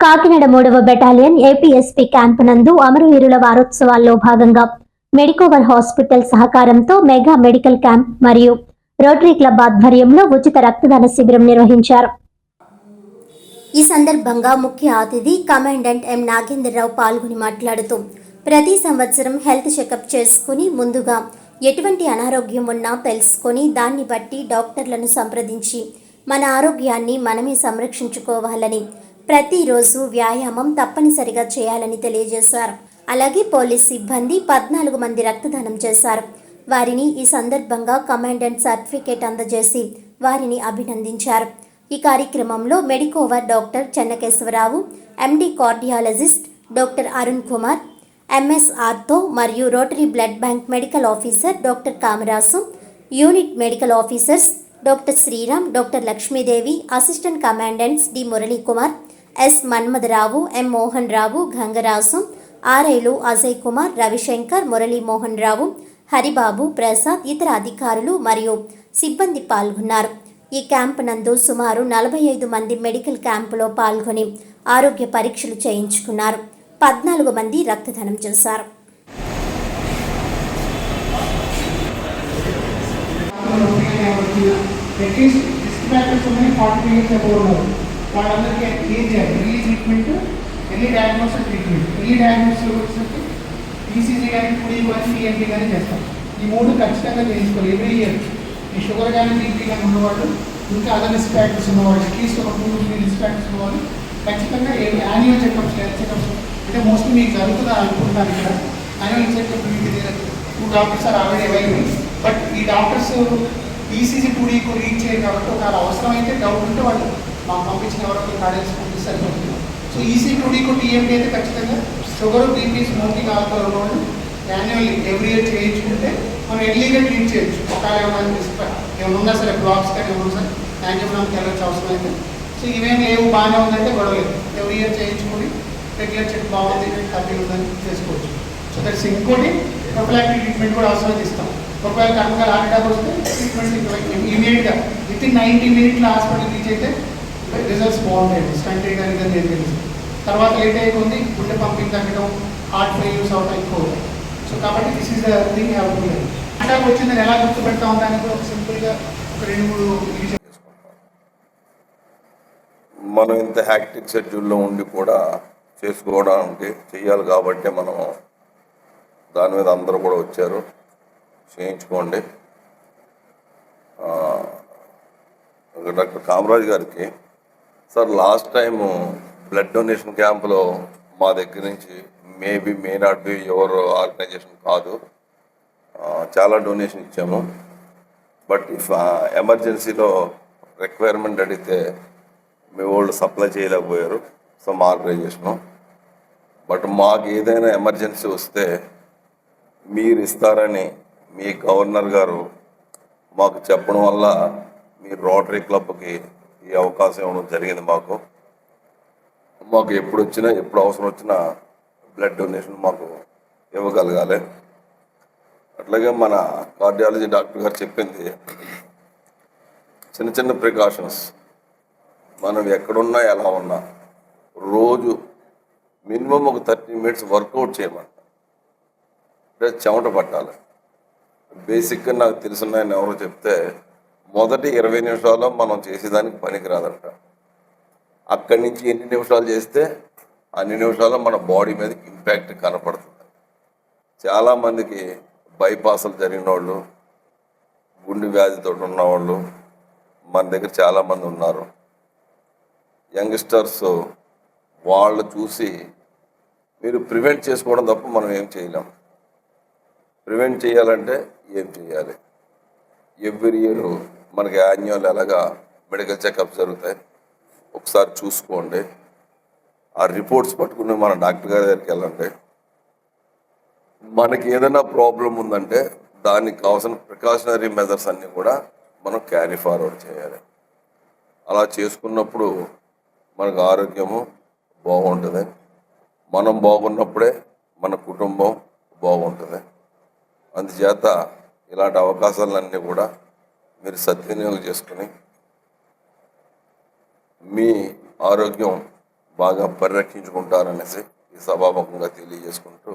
కాకినాడ 3వ battalion APSP camp నందు అమరవీరుల వారోత్సవాల్లో భాగంగా మెడికోవర్ హాస్పిటల్ సహకారంతో మెగా మెడికల్ క్యాంప్ మరియు రోటరీ క్లబ్ ఆధ్వర్యంలో ఉచిత రక్తదాన శిబిరం నిర్వహించారు. ఈ సందర్భంగా ముఖ్య అతిథి కమాండెంట్ ఎం నాగేంద్రరావు పాల్గొని మాట్లాడుతూ, ప్రతి సంవత్సరం హెల్త్ చెకప్ చేసుకుని ముందుగా ఎటువంటి అనారోగ్యం ఉన్నా తెలుసుకొని దాన్ని బట్టి డాక్టర్లను సంప్రదించి మన ఆరోగ్యాన్ని మనమే సంరక్షించుకోవాలని, ప్రతిరోజు వ్యాయామం తప్పనిసరిగా చేయాలని తెలియజేశారు. అలాగే పోలీస్ సిబ్బంది 14 మంది రక్తదానం చేశారు. వారిని ఈ సందర్భంగా కమాండెంట్ సర్టిఫికేట్ అందజేసి వారిని అభినందించారు. ఈ కార్యక్రమంలో Medicover doctor Chennakesavarao, MD cardiologist doctor Arun Kumar, MS ortho మరియు rotary blood bank medical officer doctor Kamarasu, unit medical officers doctor Sriram, doctor Lakshmidevi, assistant commandants D Muralikumar, S Manmatharao, M Mohan Rao, Gangarasu, ఆర్ఐలు అజయ్ కుమార్, రవిశంకర్, మురళీమోహన్ రావు, హరిబాబు, ప్రసాద్, ఇతర అధికారులు మరియు సిబ్బంది పాల్గొన్నారు. ఈ క్యాంపు నందు సుమారు 45 మంది మెడికల్ క్యాంపులో పాల్గొని ఆరోగ్య పరీక్షలు చేయించుకున్నారు. 14 మంది రక్తదానం చేశారు. వాళ్ళందరికీ ఏం చేయాలి? Early treatment, early diagnosis treatment. Early diagnosis వచ్చేసి ఈసీజీ కానీ, పుడి కానీ, ఈఎన్టీ కానీ చేస్తాం. ఈ 3 ఖచ్చితంగా చేయించుకోవాలి ఎవ్రీ ఇయర్. ఈ షుగర్ కానీ, బీపీ కానీ ఉన్నవాళ్ళు, ఇంకా అదర్ రిస్క్ ఫ్యాక్టర్స్ ఉన్నవాళ్ళు, అట్లీస్ట్ ఒక 2-3 రిస్క్ ఫ్యాక్టర్స్ ఉన్నవాళ్ళు ఖచ్చితంగా యాన్యువల్ చెకప్స్, హెల్త్ చెకప్స్ అంటే మోస్ట్లీ మీకు జరుగుతుందా అనుకుంటున్నాను. ఇక్కడ annual checkup 2 doctors are already available. But ఈ డాక్టర్స్ ఈసీజీ 2Dకు రీచ్ చేయాలి కాబట్టి ఒకవేళ అవసరమైతే డౌట్ ఉంటే వాళ్ళు మాకు పంపించిన ఎవరో కార్డియాలజిస్ట్ పంపిస్తే సరిపోతుంది. సో ఈసీ 2Dకు టీఎంటీ అయితే ఖచ్చితంగా షుగర్, బీపీ, స్మోకింగ్, ఆల్కహాల్ ఉన్నవాళ్ళు యాన్యువల్లీ ఎవ్రీ ఇయర్ చేయించుకుంటే మనం ఎర్లీగా ట్రీట్ చేయొచ్చు. ఒకవేళ ఏమైనా ఉన్నా సరే, బ్లాక్స్ కానీ ఏమైనా సరే యాంజియోగ్రామ్కి వెళ్ళొచ్చు అవసరం అయితే. సో ఇవేమి ఏమి బాగానే ఉందంటే గొడవలేదు. ఎవ్రీ ఇయర్ చేయించుకొని రెగ్యులర్ చెక్ బాగుంది, హ్యాపీగా ఉందని చేసుకోవచ్చు. సో దట్స్ ఇంకోటి ప్రొఫిలాక్టిక్ ట్రీట్మెంట్ కూడా అవసరం ఇస్తాం. ఒకవేళ కనుక లాంటి వస్తే ట్రీట్మెంట్ ఇమీడియట్గా విత్ 90 మినిట్ల హాస్పిటల్ రీచ్ అయితే రిజల్ట్స్ బాగుంటాయి. స్టంట్ వేయడానికి నేను తెలుసు. తర్వాత లేట్ అయిపోయింది, గుండె పంపింగ్ తగ్గడం, హార్ట్ ఫెయిల్యూర్స్ అవడం ఎక్కువ అవుతాయి. సో కాబట్టి this is the thing have to learn. Attack వచ్చిందని ఎలా గుర్తుపెడతా ఉంటానికి కూడా ఒక సింపుల్గా ఒక 2-3 మనం ఇంత హ్యాక్టిక్ షెడ్యూల్లో ఉండి కూడా చేసుకోవడానికి చెయ్యాలి కాబట్టి మనం దాని మీద అందరూ కూడా వచ్చారు. చేయించుకోండి. డాక్టర్ కామరాజ్ గారికి, sir last time blood donation క్యాంపులో మా దగ్గర నుంచి మే నాట్ బి ఎవరు ఆర్గనైజేషన్ కాదు, చాలా డొనేషన్ ఇచ్చాము. బట్ ఇఫ్ ఎమర్జెన్సీలో రిక్వైర్మెంట్ అడిగితే మీ వాళ్ళు సప్లై చేయలేకపోయారు సమ్ ఆర్గనైజేషను. బట్ మాకు ఏదైనా ఎమర్జెన్సీ వస్తే మీరు ఇస్తారని మీ గవర్నర్ గారు మాకు చెప్పడం వల్ల మీ రోటరీ క్లబ్కి ఈ అవకాశం ఇవ్వడం జరిగింది. మాకు ఎప్పుడు వచ్చినా, ఎప్పుడు అవసరం వచ్చినా బ్లడ్ డొనేషన్ మాకు ఇవ్వగలగాలి. అట్లాగే మన కార్డియాలజీ డాక్టర్ గారు చెప్పింది, చిన్న చిన్న ప్రికాషన్స్ మనం ఎక్కడున్నా ఎలా ఉన్నా రోజు మినిమం ఒక 30 మినిట్స్ వర్కౌట్ చేయమంట. అంటే చెమట పట్టాలి. బేసిక్గా నాకు తెలుసున్నాయని ఎవరో చెప్తే మొదటి 20 నిమిషాల్లో మనం చేసేదానికి పనికిరాదంట. అక్కడి నుంచి ఎన్ని నిమిషాలు చేస్తే అన్ని నిమిషాల్లో మన బాడీ మీద ఇంపాక్ట్ కనపడుతుంది. చాలామందికి బైపాస్లు జరిగిన వాళ్ళు, గుండె వ్యాధితో ఉన్నవాళ్ళు మన దగ్గర చాలామంది ఉన్నారు. యంగ్స్టర్స్ వాళ్ళు చూసి మీరు ప్రివెంట్ చేసుకోవడం తప్ప మనం ఏం చేయలేం. ప్రివెంట్ చేయాలంటే ఏం చేయాలి? ఎవ్రీ ఇయర్ మనకి యాన్యువల్ ఎలాగా మెడికల్ చెకప్స్ జరుగుతాయి, ఒకసారి చూసుకోండి. ఆ రిపోర్ట్స్ పట్టుకుని మన డాక్టర్ గారి దగ్గరికి వెళ్ళండి. మనకి ఏదైనా ప్రాబ్లం ఉందంటే దానికి కావాల్సిన ప్రికాషనరీ మెజర్స్ అన్నీ కూడా మనం క్యారీ ఫార్వర్డ్ చేయాలి. అలా చేసుకున్నప్పుడు మనకు ఆరోగ్యము బాగుంటుంది. మనం బాగున్నప్పుడే మన కుటుంబం బాగుంటుంది. అందుచేత ఇలాంటి అవకాశాలన్నీ కూడా మీరు సద్వినియోగం చేసుకుని మీ ఆరోగ్యం బాగా పరిరక్షించుకుంటారనేసి ఈ సభాముఖంగా తెలియజేసుకుంటూ